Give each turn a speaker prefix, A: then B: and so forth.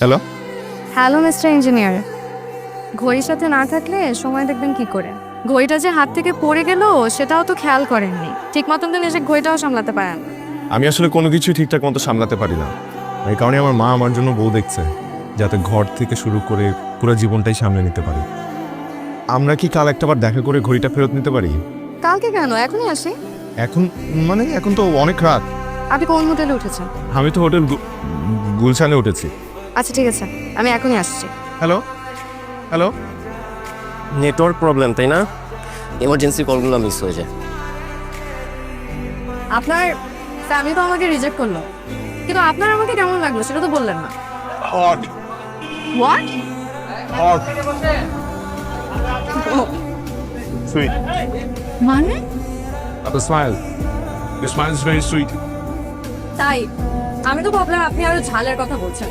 A: Hello.
B: Hello mister engineer, ঘড়ির সাথে না থাকলে সময় দেখবেন কি করে? ঘড়িটা যে হাত থেকে পড়ে গেল সেটাও তো খেয়াল করেননি। ঠিক মতন তো নিজে ঘড়িটাও সামলাতে পারেন না।
A: আমি আসলে কোনো কিছুই ঠিকঠাক মতো সামলাতে পারি না। এই কারণে আমার মা আমার জন্য বউ দেখছে, যাতে ঘর থেকে শুরু করে পুরো জীবনটাই সামলে নিতে পারি। আমরা কি কাল একটাবার দেখা করে ঘড়িটা ফেরত নিতে পারি?
B: কালকে কেন, এখনই আসি।
A: এখন মানে এখন তো অনেক রাত।
B: আপনি কোন হোটেলে উঠেছেন?
A: আমি তো হোটেল গুলশানে উঠেছি।
B: আচ্ছা ঠিক আছে, আমি এখনই আসছি।
A: Hello hello.
C: নেটওয়ার্ক প্রবলেম তাই না? এমার্জেন্সি কলগুলো মিস হয়ে যায়।
B: আপনার ফ্যামিলি তো আমাকে রিজেক্ট করলো, কিন্তু আপনার আমাকে কেমন লাগলো সেটা তো বললেন না।
A: Hot
B: what?
A: Hot sweet.
B: মানে?
A: The smile. The smile is very sweet.
B: তাই আমি তো ভাবলাম আপনি আরো ঝালের কথা বলছেন।